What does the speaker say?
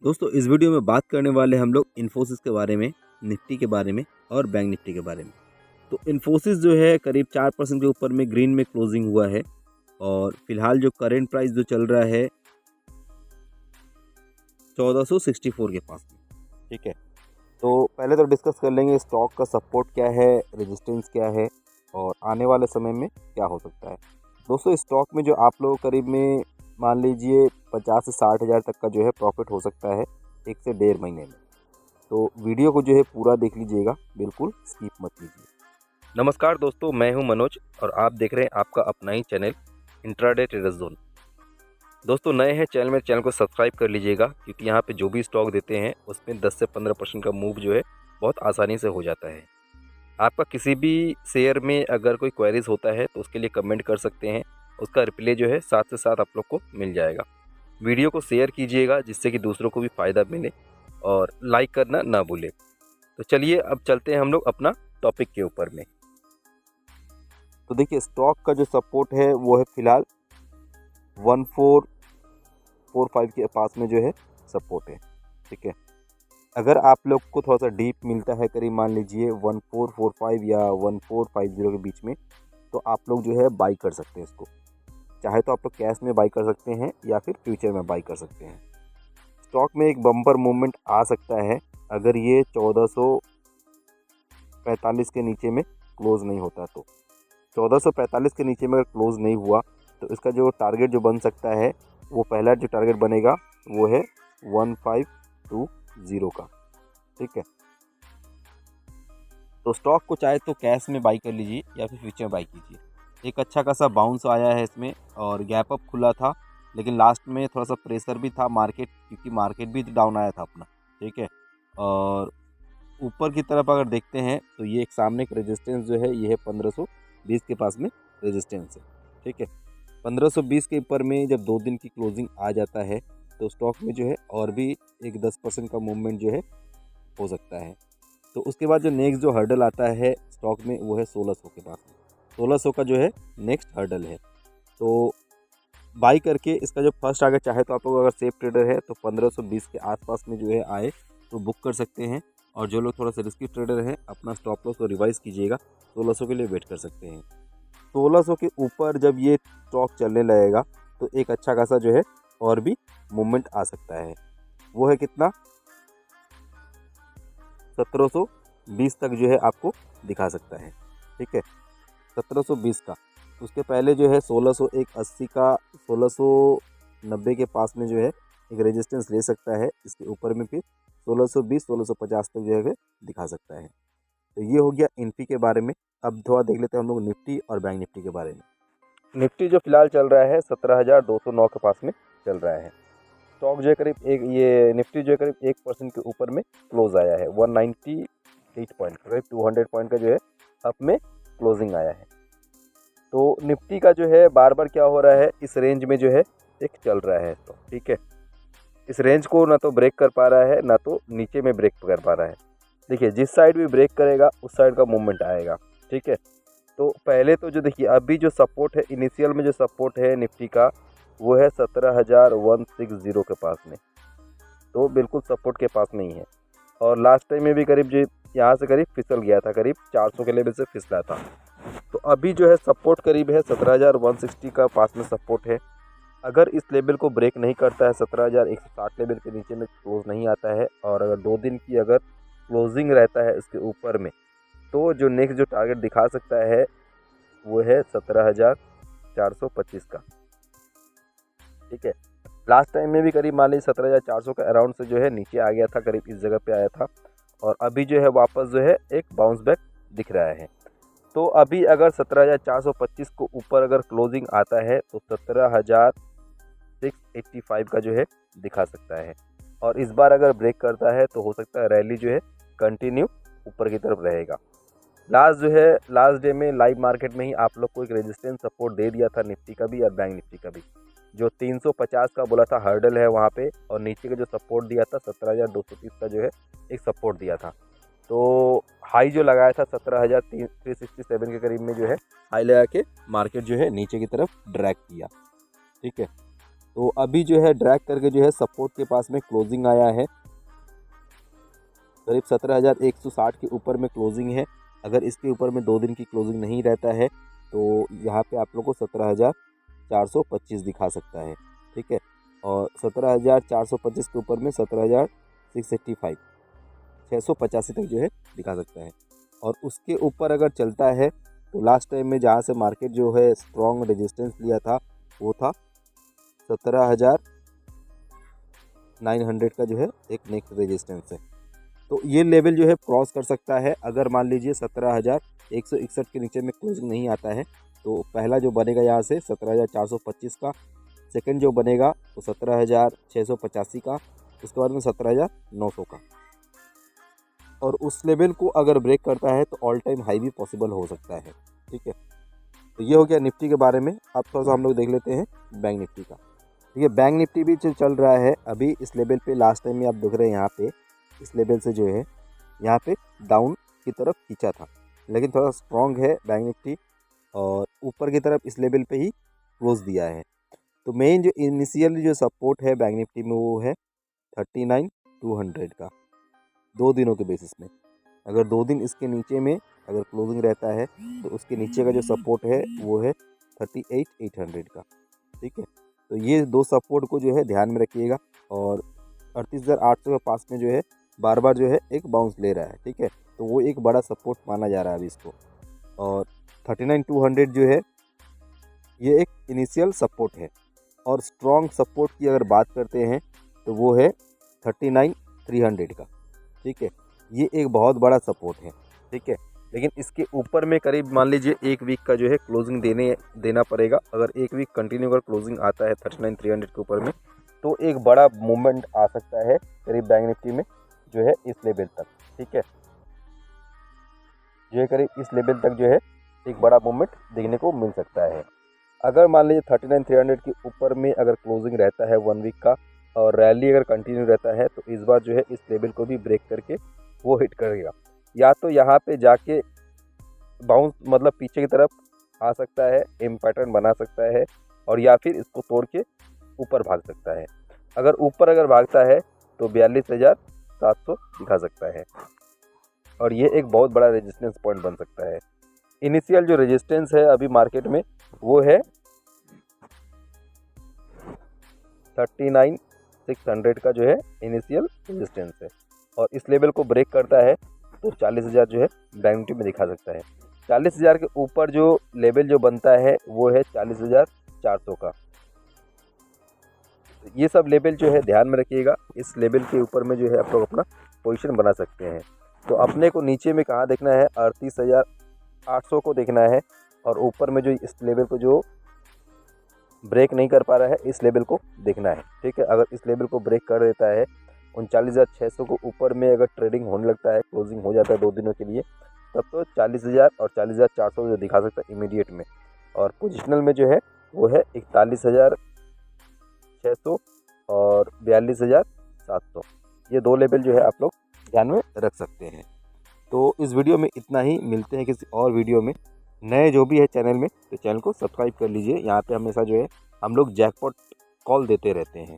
दोस्तों इस वीडियो में बात करने वाले हम लोग इन्फोसिस के बारे में, निफ्टी के बारे में और बैंक निफ्टी के बारे में। तो इन्फोसिस जो है करीब 4% के ऊपर में ग्रीन में क्लोजिंग हुआ है और फिलहाल जो करंट प्राइस जो चल रहा है 1464 के पास में। ठीक है, तो पहले तो डिस्कस कर लेंगे स्टॉक का सपोर्ट क्या है, रेजिस्टेंस क्या है और आने वाले समय में क्या हो सकता है। दोस्तों स्टॉक में जो आप लोग करीब में मान लीजिए 50 से 60 हज़ार तक का जो है प्रॉफिट हो सकता है 1 से 1.5 महीने में। तो वीडियो को जो है पूरा देख लीजिएगा, बिल्कुल स्किप मत कीजिए। नमस्कार दोस्तों, मैं हूं मनोज और आप देख रहे हैं आपका अपना ही चैनल इंट्राडे ट्रेडर्स जोन। दोस्तों नए हैं चैनल को सब्सक्राइब कर लीजिएगा, क्योंकि यहां पे जो भी स्टॉक देते हैं उसमें 10 से 15% का मूव जो है बहुत आसानी से हो जाता है। आपका किसी भी शेयर में अगर कोई क्वेरीज होता है तो उसके लिए कमेंट कर सकते हैं, उसका रिप्लाई जो है साथ से साथ आप लोग को मिल जाएगा। वीडियो को शेयर कीजिएगा जिससे कि दूसरों को भी फ़ायदा मिले और लाइक करना ना भूलें। तो चलिए अब चलते हैं हम लोग अपना टॉपिक के ऊपर में। तो देखिए स्टॉक का जो सपोर्ट है वो है फिलहाल 1445 के पास में जो है सपोर्ट है। ठीक है, अगर आप लोग को थोड़ा सा डीप मिलता है करीब मान लीजिए 1445 या 1450 के बीच में, तो आप लोग जो है बाई कर सकते हैं इसको। चाहे तो आप लोग कैश में बाई कर सकते हैं या फिर फ्यूचर में बाई कर सकते हैं। स्टॉक में एक बम्पर मूवमेंट आ सकता है अगर ये 1445 के नीचे में क्लोज नहीं होता। तो 1445 के नीचे में अगर क्लोज नहीं हुआ तो इसका जो टारगेट जो बन सकता है, वो पहला जो टारगेट बनेगा वो है 1520 का। ठीक है, तो स्टॉक को चाहे तो कैश में बाई कर लीजिए या फिर फ्यूचर में बाई कीजिए। एक अच्छा खासा बाउंस आया है इसमें और गैप अप खुला था, लेकिन लास्ट में थोड़ा सा प्रेशर भी था मार्केट, क्योंकि मार्केट भी डाउन आया था अपना। ठीक है, और ऊपर की तरफ अगर देखते हैं तो ये एक सामने एक रेजिस्टेंस जो है ये है 1520 के पास में रेजिस्टेंस है। ठीक है, 1520 के ऊपर में जब 2 दिन की क्लोजिंग आ जाता है तो स्टॉक में जो है और भी एक 10% का मूवमेंट जो है हो सकता है। तो उसके बाद जो नेक्स्ट जो हर्डल आता है स्टॉक में वो है 1600 के पास में। 1600 का जो है नेक्स्ट हर्डल है। तो बाई करके इसका जो फर्स्ट टारगेट, चाहे तो आप लोग अगर सेफ ट्रेडर है तो 1520 के आसपास में जो है आए तो बुक कर सकते हैं, और जो लोग थोड़ा सा रिस्की ट्रेडर हैं अपना स्टॉप लॉस को रिवाइज कीजिएगा, 1600 के लिए वेट कर सकते हैं। 1600 के ऊपर जब ये स्टॉक चलने लगेगा तो एक अच्छा खासा जो है और भी मूवमेंट आ सकता है। वो है कितना, 1720 तक जो है आपको दिखा सकता है। ठीक है, 1720 का। उसके पहले जो है 1680 का, 1690 के पास में जो है एक रेजिस्टेंस ले सकता है। इसके ऊपर में फिर 1620 1650 तक जो है दिखा सकता है। तो ये हो गया इन्फी के बारे में। अब थोड़ा देख लेते हैं हम लोग निफ्टी और बैंक निफ्टी के बारे में। निफ्टी जो फिलहाल चल रहा है 17,209 के पास में चल रहा है। स्टॉक जो है करीब ये निफ्टी जो है करीब 1% के ऊपर में क्लोज आया है। 198 पॉइंट, करीब 200 पॉइंट का जो है अप में क्लोजिंग आया है। तो निफ्टी का जो है बार बार क्या हो रहा है, इस रेंज में जो है एक चल रहा है स्टॉक। ठीक है, इस रेंज को ना तो ब्रेक कर पा रहा है ना तो नीचे में ब्रेक कर पा रहा है। देखिए जिस साइड भी ब्रेक करेगा उस साइड का मूवमेंट आएगा। ठीक है, तो पहले तो जो देखिए अभी जो सपोर्ट है, इनिशियल में जो सपोर्ट है निफ्टी का वो है 17,160 के पास में, तो बिल्कुल सपोर्ट के पास नहीं है। और लास्ट टाइम में भी करीब जो यहाँ से करीब फिसल गया था, करीब 400 के लेवल से फिसला था। तो अभी जो है सपोर्ट करीब है 17,160 का पास में सपोर्ट है। अगर इस लेवल को ब्रेक नहीं करता है, 17,160 लेवल के नीचे में क्लोज नहीं आता है, और अगर 2 दिन की अगर क्लोजिंग रहता है इसके ऊपर में, तो जो नेक्स्ट जो टारगेट दिखा सकता है वो है 17,425 का। ठीक है, लास्ट टाइम में भी करीब मान लीजिए 17,400 के अराउंड से जो है नीचे आ गया था, करीब इस जगह पे आया था, और अभी जो है वापस जो है एक बाउंस बैक दिख रहा है। तो अभी अगर 17,425 को ऊपर अगर क्लोजिंग आता है तो 17,685 का जो है दिखा सकता है, और इस बार अगर ब्रेक करता है तो हो सकता है रैली जो है कंटिन्यू ऊपर की तरफ रहेगा। लास्ट डे में लाइव मार्केट में ही आप लोग को एक रेजिस्टेंस सपोर्ट दे दिया था निफ्टी का भी और बैंक निफ्टी का भी। जो 350 का बोला था हर्डल है वहाँ पे, और नीचे का जो सपोर्ट दिया था 17,230 का जो है एक सपोर्ट दिया था। तो हाई जो लगाया था 17,367 के करीब में जो है हाई लगा के मार्केट जो है नीचे की तरफ ड्रैग किया। ठीक है, तो अभी जो है ड्रैग करके जो है सपोर्ट के पास में क्लोजिंग आया है, करीब 17,160 के ऊपर में क्लोजिंग है। अगर इसके ऊपर में 2 दिन की क्लोजिंग नहीं रहता है तो यहाँ पे आप लोग को 17,425 दिखा सकता है, ठीक है। और 17,425 के ऊपर में 17,685 685 तक जो है दिखा सकता है। और उसके ऊपर अगर चलता है तो लास्ट टाइम में जहाँ से मार्केट जो है स्ट्रॉन्ग रेजिस्टेंस लिया था वो था 17,900 का जो है एक नेक्स्ट रेजिस्टेंस है। तो ये लेवल जो है क्रॉस कर सकता है। अगर मान लीजिए 17,161 के नीचे में क्लोजिंग नहीं आता है तो पहला जो बनेगा यहाँ से 17,425 का, सेकंड जो बनेगा तो 17,685 का, उसके बाद में 17,900 का। और उस लेवल को अगर ब्रेक करता है तो ऑल टाइम हाई भी पॉसिबल हो सकता है, ठीक है। तो ये हो गया निफ्टी के बारे में। अब थोड़ा सा हम लोग देख लेते हैं बैंक निफ्टी का। ठीक है, बैंक निफ्टी भी चल रहा है अभी इस लेवल पे। लास्ट टाइम में आप देख रहे हैं यहाँ पे इस लेवल से जो है यहाँ पे डाउन की तरफ खींचा था, लेकिन थोड़ा स्ट्रॉन्ग है बैंक निफ्टी और ऊपर की तरफ इस लेवल पे ही क्लोज दिया है। तो मेन जो इनिशियल जो सपोर्ट है बैंक निफ्टी में वो है 39,200 का 2 दिनों के बेसिस में। अगर 2 दिन इसके नीचे में अगर क्लोजिंग रहता है तो उसके नीचे का जो सपोर्ट है वो है 38,800 का, ठीक है। तो ये 2 सपोर्ट को जो है ध्यान में रखिएगा। और 38,800 के पास में जो है बार बार जो है एक बाउंस ले रहा है, ठीक है। तो वो एक बड़ा सपोर्ट माना जा रहा है अभी इसको। और 39,200 जो है ये एक इनिशियल सपोर्ट है। और स्ट्रॉन्ग सपोर्ट की अगर बात करते हैं तो वो है 39,300 का, ठीक है। ये एक बहुत बड़ा सपोर्ट है, ठीक है। लेकिन इसके ऊपर में करीब मान लीजिए 1 वीक का जो है क्लोजिंग देना पड़ेगा। अगर 1 वीक कंटिन्यू अगर क्लोजिंग आता है 39,300 के ऊपर में तो एक बड़ा मूवमेंट आ सकता है करीब बैंक निफ्टी में जो है इस लेवल तक, ठीक है। जो है करीब इस लेवल तक जो है एक बड़ा मूवमेंट देखने को मिल सकता है। अगर मान लीजिए 39,300 के ऊपर में अगर क्लोजिंग रहता है 1 वीक का और रैली अगर कंटिन्यू रहता है तो इस बार जो है इस लेवल को भी ब्रेक करके वो हिट करेगा। या तो यहाँ पे जाके बाउंस मतलब पीछे की तरफ आ सकता है, एम पैटर्न बना सकता है, और या फिर इसको तोड़ के ऊपर भाग सकता है। अगर ऊपर अगर भागता है तो 42,700 दिखा सकता है और ये एक बहुत बड़ा रेजिस्टेंस पॉइंट बन सकता है। इनिशियल जो रेजिस्टेंस है अभी मार्केट में वो है 39,600 का जो है इनिशियल रेजिस्टेंस है। और इस लेवल को ब्रेक करता है तो 40,000 जो है बैंक निफ्टी में दिखा सकता है। 40,000 के ऊपर जो लेवल जो बनता है वो है 40,400 का। ये सब लेवल जो है ध्यान में रखिएगा। इस लेवल के ऊपर में जो है आप लोग अपना पोजीशन बना सकते हैं। तो अपने को नीचे में कहाँ देखना है, 38,800 को देखना है। और ऊपर में जो इस लेवल को जो ब्रेक नहीं कर पा रहा है इस लेवल को देखना है, ठीक है। अगर इस लेवल को ब्रेक कर देता है 39,600 को ऊपर में अगर ट्रेडिंग होने लगता है, क्लोजिंग हो जाता है 2 दिनों के लिए, तब तो 40,000 और 40,400 जो दिखा सकता है इमीडिएट में। और पोजिशनल में जो है वो है 41,600 और 42,700। ये 2 लेवल जो है आप लोग ध्यान में रख सकते हैं। तो इस वीडियो में इतना ही, मिलते हैं किसी और वीडियो में। नए जो भी है चैनल में तो चैनल को सब्सक्राइब कर लीजिए। यहाँ पे हमेशा जो है हम लोग जैकपॉट कॉल देते रहते हैं।